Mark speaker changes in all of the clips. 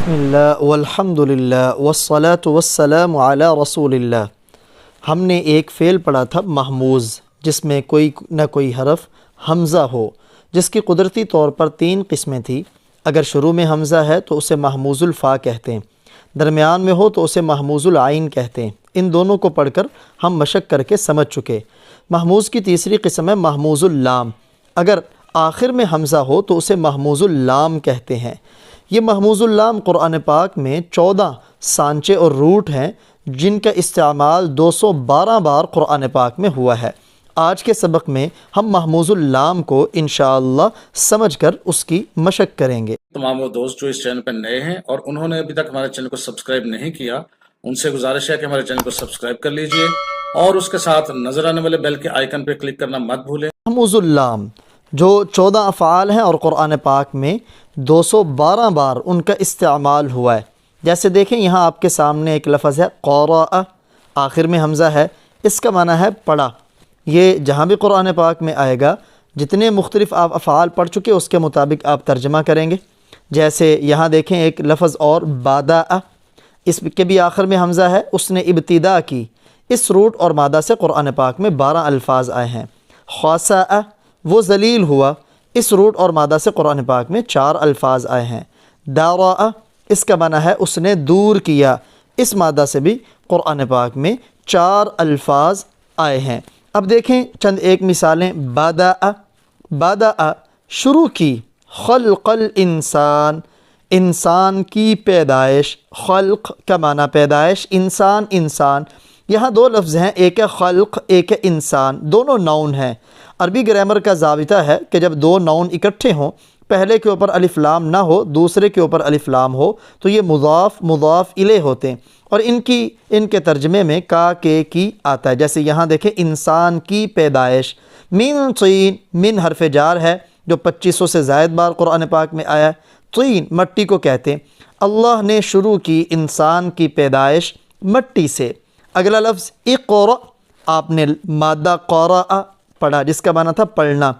Speaker 1: بسم اللہ والحمد للہ والصلاة والسلام علی رسول اللہ۔ ہم نے ایک فعل پڑھا تھا محموز، جس میں کوئی نہ کوئی حرف حمزہ ہو، جس کی قدرتی طور پر 3 قسمیں تھیں۔ اگر شروع میں حمزہ ہے تو اسے محموز الفا کہتے ہیں، درمیان میں ہو تو اسے محموز العین کہتے ہیں۔ ان دونوں کو پڑھ کر ہم مشق کر کے سمجھ چکے۔ محموز کی تیسری قسم ہے محموز اللام، اگر آخر میں حمزہ ہو تو اسے محموز اللام کہتے ہیں۔ یہ محموز اللام قرآن پاک میں 14 سانچے اور روٹ ہیں، جن کا استعمال 212 بار قرآن پاک میں ہوا ہے۔ آج کے سبق میں ہم محموز اللام کو انشاءاللہ سمجھ کر اس کی مشق کریں گے۔
Speaker 2: تمام وہ دوست جو اس چینل پر نئے ہیں اور انہوں نے ابھی تک ہمارے چینل کو سبسکرائب نہیں کیا، ان سے گزارش ہے کہ ہمارے چینل کو سبسکرائب کر لیجئے اور اس کے ساتھ نظر آنے والے بیل کے آئیکن پر کلک کرنا مت بھولیں۔
Speaker 1: محموز اللام جو 14 افعال ہیں اور قرآن پاک میں 212 بار ان کا استعمال ہوا ہے۔ جیسے دیکھیں یہاں آپ کے سامنے ایک لفظ ہے قرأ، آخر میں حمزہ ہے، اس کا معنی ہے پڑھا۔ یہ جہاں بھی قرآن پاک میں آئے گا، جتنے مختلف آپ افعال پڑھ چکے اس کے مطابق آپ ترجمہ کریں گے۔ جیسے یہاں دیکھیں ایک لفظ اور بادأ، اس کے بھی آخر میں حمزہ ہے، اس نے ابتدا کی۔ اس روٹ اور مادہ سے قرآن پاک میں 12 الفاظ آئے ہیں۔ خاسأ، وہ ذلیل ہوا، اس روٹ اور مادہ سے قرآن پاک میں 4 الفاظ آئے ہیں۔ دارأ، اس کا معنی ہے اس نے دور کیا، اس مادہ سے بھی قرآن پاک میں 4 الفاظ آئے ہیں۔ اب دیکھیں چند ایک مثالیں۔ بدأ شروع کی، خلق الانسان انسان کی پیدائش، خلق کا معنی پیدائش، انسان یہاں 2 لفظ ہیں، ایک ہے خلق ایک ہے انسان، دونوں ناؤن ہیں۔ عربی گرامر کا ضابطہ ہے کہ جب 2 ناؤن اکٹھے ہوں، پہلے کے اوپر الف لام نہ ہو دوسرے کے اوپر الف لام ہو، تو یہ مضاف الیہ ہوتے ہیں، اور ان کے ترجمے میں کا کے کی آتا ہے۔ جیسے یہاں دیکھیں انسان کی پیدائش، من طین، من حرف جار ہے جو 2500 سے زائد بار قرآن پاک میں آیا ہے۔ طین مٹی کو کہتے ہیں۔ اللہ نے شروع کی انسان کی پیدائش مٹی سے۔ اگلا لفظ اقرأ، آپ نے مادہ قرأ پڑھا جس کا معنی تھا پڑھنا۔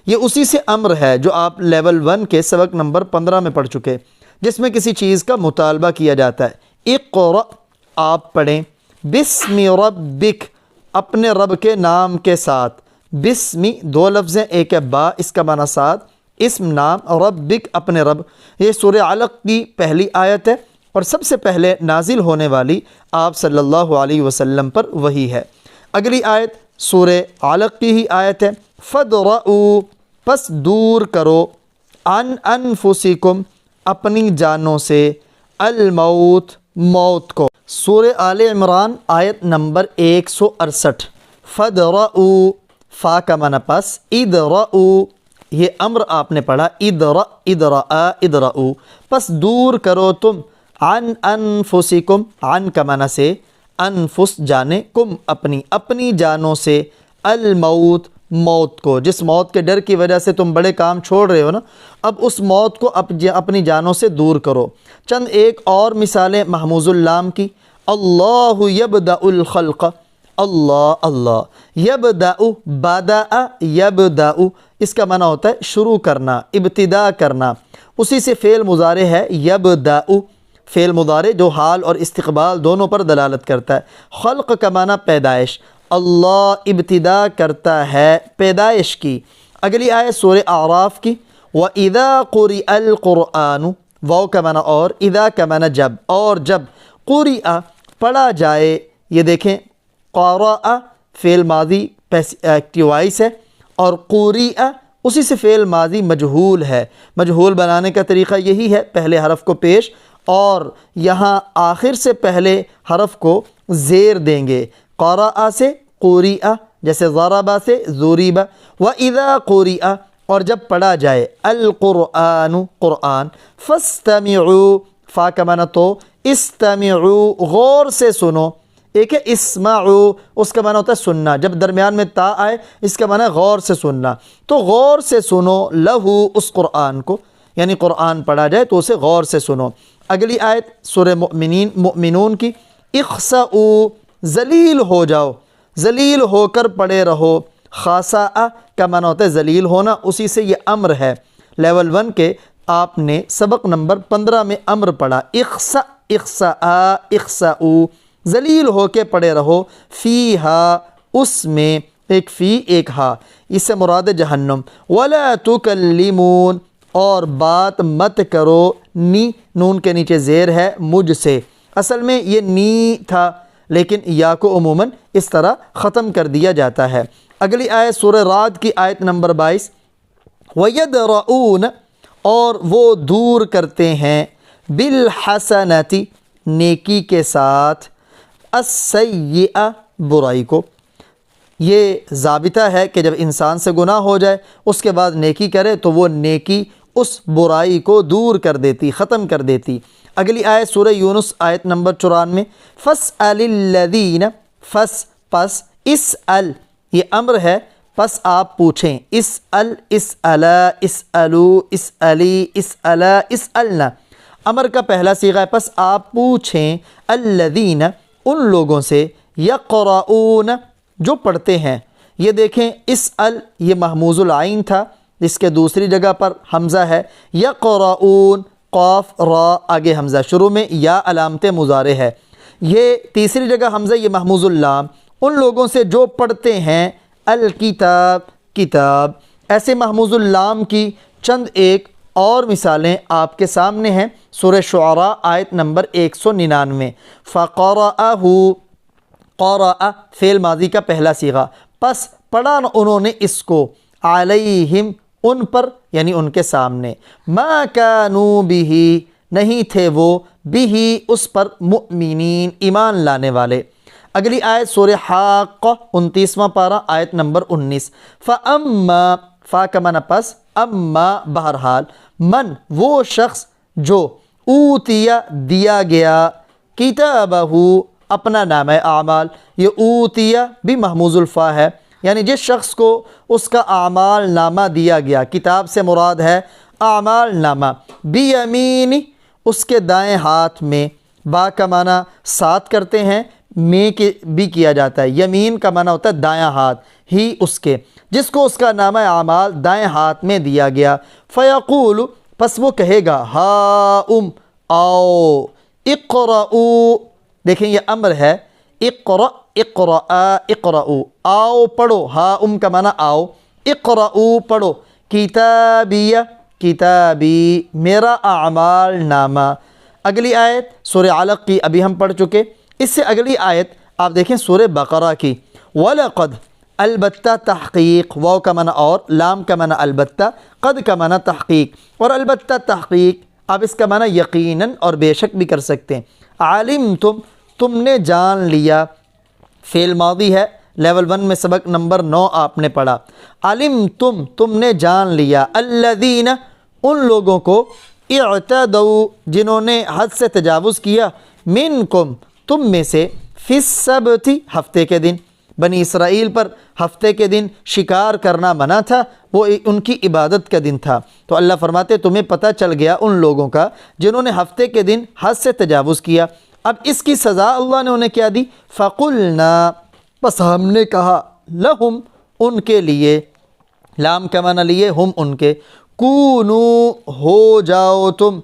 Speaker 1: یہ اسی سے امر ہے جو آپ لیول 1 کے سبق نمبر 15 میں پڑھ چکے، جس میں کسی چیز کا مطالبہ کیا جاتا ہے۔ اقرأ، آپ پڑھیں۔ بسم ربک، اپنے رب کے نام کے ساتھ۔ بسم 2 لفظ ہیں، ایک ہے با، اس کا معنی ساتھ، اسم نام، ربک اپنے رب۔ یہ سورہ علق کی پہلی آیت ہے اور سب سے پہلے نازل ہونے والی آپ صلی اللہ علیہ وسلم پر وحی ہے۔ اگلی آیت سورہ علق کی ہی آیت ہے۔ فَادْرَؤُوا، پس دور کرو، عن انفسکم، اپنی جانوں سے، الموت، موت کو۔ سورہ آل عمران آیت نمبر 168۔ فَادْرَؤُوا، فا کا معنی پس، ادرؤوا، یہ امر آپ نے پڑھا، ادرؤوا، پس دور کرو تم، عن انفسکم، عن کا معنی سے، انفس جانے، کم اپنی جانوں سے، الموت، موت کو، جس موت کے ڈر کی وجہ سے تم بڑے کام چھوڑ رہے ہو نا، اب اس موت کو اپنی جانوں سے دور کرو۔ چند ایک اور مثالیں محموز اللام کی۔ اللہ یبدأ الخلق، اللہ یبدأ، بدأ یبدأ، اس کا معنی ہوتا ہے شروع کرنا، ابتدا کرنا۔ اسی سے فعل مضارع ہے یبدأ، فعل مضارع جو حال اور استقبال دونوں پر دلالت کرتا ہے۔ خلق کا معنی پیدائش، اللہ ابتدا کرتا ہے پیدائش کی۔ اگلی آیت سورہ اعراف کی۔ وَإِذَا قُرِئَ الْقُرْآنُ، واو کا معنی اور، اذا کا معنی جب، اور جب، قُرِئَ پڑھا جائے۔ یہ دیکھیں قَرَأَ فعل ماضی ایکٹیو وائس ہے، اور قُرِئَ اسی سے فعل ماضی مجہول ہے۔ مجہول بنانے کا طریقہ یہی ہے، پہلے حرف کو پیش اور یہاں آخر سے پہلے حرف کو زیر دیں گے۔ قَرَأَ سے قُرِئَ، جیسے ضَرَبَ سے ضُرِبَ۔ وَإِذَا قُرِئَ، اور جب پڑھا جائے، القرآن، قرآن، فَاسْتَمِعُوا، فا کا معنی تو، استمعوا، غور سے سنو۔ ایک ہے اسمعوا، اس کا معنی ہوتا ہے سننا، جب درمیان میں تا آئے اس کا معنی ہے غور سے سننا، تو غور سے سنو، لہو، اس قرآن کو، یعنی قرآن پڑھا جائے تو اسے غور سے سنو۔ اگلی آیت سورہ مؤمنون کی۔ اخسؤوا، ذلیل ہو جاؤ، ذلیل ہو کر پڑے رہو۔ خاسأ کا معنی ہوتا ہے ذلیل ہونا، اسی سے یہ امر ہے۔ لیول 1 کے آپ نے سبق نمبر 15 میں امر پڑھا، اخسا اخسا اخساؤ، ذلیل ہو کے پڑے رہو، فیہا، اس میں، ایک فی ایک ہا، اس سے مراد جہنم، ولا تکلمون، اور بات مت کرو، نی نون کے نیچے زیر ہے، مجھ سے، اصل میں یہ نی تھا لیکن یا کو عموماً اس طرح ختم کر دیا جاتا ہے۔ اگلی آیت سورہ رعد کی آیت نمبر 22، وَيَدْرَؤُونَ، اور وہ دور کرتے ہیں، بالحسنۃ، نیکی کے ساتھ، السیئہ، برائی کو۔ یہ ضابطہ ہے کہ جب انسان سے گناہ ہو جائے اس کے بعد نیکی کرے تو وہ نیکی اس برائی کو دور کر دیتی، ختم کر دیتی۔ اگلی آیت سورہ یونس آیت نمبر 94، فَاسْأَلِ الَّذِينَ، پس اسأل، یہ امر ہے، پس آپ پوچھیں، اسأل، اسألا، اسألو، اسألی، اسألا، اسألنا، امر کا پہلا صیغہ ہے، پس آپ پوچھیں، الذین، ان لوگوں سے، یقرؤون، جو پڑھتے ہیں۔ یہ دیکھیں اسأل یہ محموز العین تھا، اس کے دوسری جگہ پر حمزہ ہے، یقرؤون، قاف را آگے حمزہ، شروع میں یا علامت مضارع ہے، یہ تیسری جگہ حمزہ، یہ محموز اللام، ان لوگوں سے جو پڑھتے ہیں، الکتاب، کتاب۔ ایسے محموز اللام کی چند ایک اور مثالیں آپ کے سامنے ہیں، سورہ شعراء آیت نمبر 199، فَقَرَأَهُ، قَرَأَ فعل ماضی کا پہلا صیغہ، پس پڑھا انہوں نے اس کو، علیہم، ان پر، یعنی ان کے سامنے، ما کانوا بہ، نہیں تھے وہ، بہ، اس پر، مؤمنین، ایمان لانے والے۔ اگلی آیت سورہ حاقہ 29واں پارہ آیت نمبر 19، فَأَمَّا، فا کا معنی پس، اما بہرحال، من، وہ شخص جو، اوتیا، دیا گیا، کتابہ، اپنا نامہ اعمال، یہ اوتیا بھی محموز الفا ہے، یعنی جس شخص کو اس کا اعمال نامہ دیا گیا، کتاب سے مراد ہے اعمال نامہ، بیمینی، اس کے دائیں ہاتھ میں، با کا معنی ساتھ کرتے ہیں، میں کے بھی کیا جاتا ہے، یمین کا معنی ہوتا ہے دایاں ہاتھ، ہی اس کے، جس کو اس کا نامہ اعمال دائیں ہاتھ میں دیا گیا، فیقول، پس وہ کہے گا، ہاؤم، آؤ، اقرؤ، دیکھیں یہ امر ہے، اقرأ، اقرأ، اقرؤ، آؤ پڑھو، ہاؤم کا معنی آؤ، اقرؤ پڑھو، کتابیہ، کتابی، میرا اعمال نامہ۔ اگلی آیت سورہ علق کی ابھی ہم پڑھ چکے، اس سے اگلی آیت آپ دیکھیں سورہ بقرہ کی، وَلَقَدْ، البتہ تحقیق، واو کا معنی اور، لام کا معنی البتہ، قد کا معنی تحقیق، اور البتہ تحقیق آپ اس کا معنی یقیناً اور بے شک بھی کر سکتے ہیں، علمتم، تم نے جان لیا، فعل ماضی ہے، لیول 1 میں سبق نمبر 9 آپ نے پڑھا، علمتم، تم نے جان لیا، الذین، ان لوگوں کو، اعتدوا، جنہوں نے حد سے تجاوز کیا، منکم، تم میں سے، فی السبت، ہفتے کے دن، بنی اسرائیل پر ہفتے کے دن شکار کرنا منع تھا، وہ ان کی عبادت کا دن تھا، تو اللہ فرماتے تمہیں پتہ چل گیا ان لوگوں کا جنہوں نے ہفتے کے دن حد سے تجاوز کیا، اب اس کی سزا اللہ نے انہیں کیا دی، فَقُلْنَا، بس ہم نے کہا، لَهُمْ، ان کے لیے، لام کا معنی لیے، ہم ان کے، کونو، ہو جاؤ تم،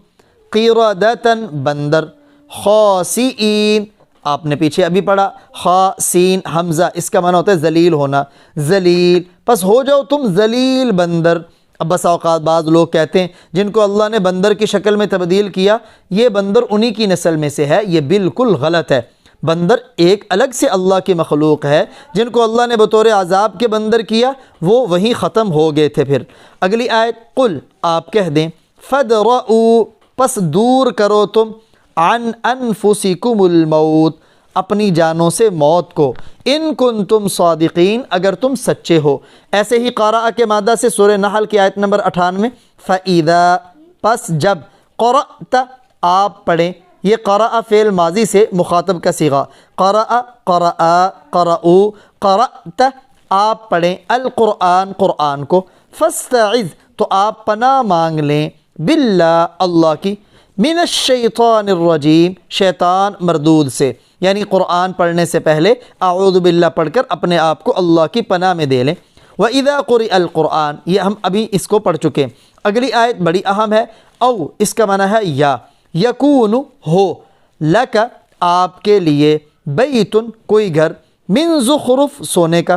Speaker 1: قردۃً، بندر، خاسئین، آپ نے پیچھے ابھی پڑھا، خا سین حمزہ، اس کا معنی ہوتا ہے ذلیل ہونا، ذلیل، پس ہو جاؤ تم ذلیل بندر۔ اب بس اوقات بعض لوگ کہتے ہیں جن کو اللہ نے بندر کی شکل میں تبدیل کیا، یہ بندر انہی کی نسل میں سے ہے، یہ بالکل غلط ہے، بندر ایک الگ سے اللہ کی مخلوق ہے، جن کو اللہ نے بطور عذاب کے بندر کیا وہ وہیں ختم ہو گئے تھے۔ پھر اگلی آیت، قل، آپ کہہ دیں، فَادْرَؤُوا، پس دور کرو تم، عن انفسکم الموت، اپنی جانوں سے موت کو، ان کنتم صادقین، اگر تم سچے ہو۔ ایسے ہی قرأ کے مادہ سے سورہ نحل کی آیت نمبر 98، فَإِذَا، پس جب، قرأت، آپ پڑھیں، یہ قرأ فعل ماضی سے مخاطب کا صیغہ، قرأ، قرأ، قرأوا، قرأت، آپ پڑھیں، القرآن، قرآن کو، فاستعذ، تو آپ پناہ مانگ لیں، باللہ، اللہ کی، من الشیطان الرجیم، شیطان مردود سے، یعنی قرآن پڑھنے سے پہلے اعوذ باللہ پڑھ کر اپنے آپ کو اللہ کی پناہ میں دے لیں۔ وَإِذَا قُرِئَ الْقُرْآنُ، یہ ہم ابھی اس کو پڑھ چکے۔ اگلی آیت بڑی اہم ہے، او اس کا معنی ہے یا، یکون ہو، لک آپ کے لیے، بیتن کوئی گھر، من زخرف سونے کا،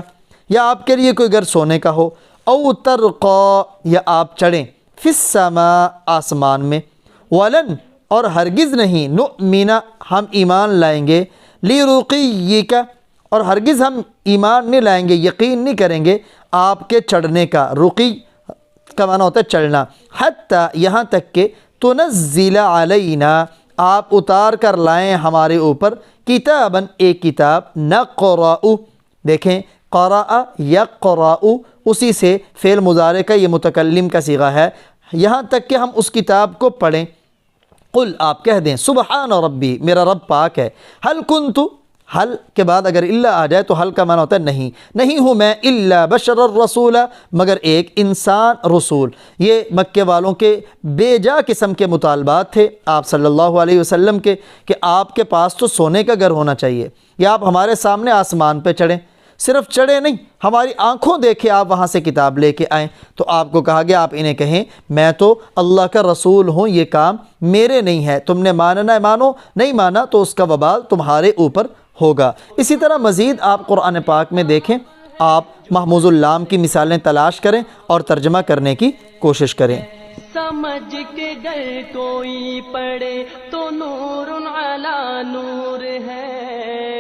Speaker 1: یا آپ کے لیے کوئی گھر سونے کا ہو، او ترقا یا آپ چڑھیں، فی السماء آسمان میں، ولن اور ہرگز نہیں، نؤمن ہم ایمان لائیں گے، لرقیک اور ہرگز ہم ایمان نہیں لائیں گے، یقین نہیں کریں گے آپ کے چڑھنے کا، رقی کا معنی ہوتا ہے چڑھنا، حتی یہاں تک کہ تنزل علینا آپ اتار کر لائیں ہمارے اوپر، کتاباً ایک کتاب، نقرأ دیکھیں قرأ یقرأ اسی سے فعل مضارع کا یہ متکلم کا صیغہ ہے، یہاں تک کہ ہم اس کتاب کو پڑھیں، قل آپ کہہ دیں سبحان ربی میرا رب پاک ہے، حل کنت حل کے بعد اگر الا آ جائے تو حل کا معنی ہوتا ہے نہیں، نہیں ہوں میں، الا بشر الرسول مگر ایک انسان رسول۔ یہ مکے والوں کے بے جا قسم کے مطالبات تھے آپ صلی اللہ علیہ وسلم کے کہ آپ کے پاس تو سونے کا گھر ہونا چاہیے، یا آپ ہمارے سامنے آسمان پہ چڑھیں، صرف چڑھے نہیں، ہماری آنکھوں دیکھے آپ وہاں سے کتاب لے کے آئیں۔ تو آپ کو کہا گیا آپ انہیں کہیں میں تو اللہ کا رسول ہوں، یہ کام میرے نہیں ہے، تم نے ماننا ہے مانو، نہیں مانا تو اس کا وبال تمہارے اوپر ہوگا۔ اسی طرح مزید آپ قرآن پاک میں دیکھیں، آپ محموز اللام کی مثالیں تلاش کریں اور ترجمہ کرنے کی کوشش کریں۔
Speaker 3: سمجھ کے گر کوئی پڑھے تو نور علی نور ہے۔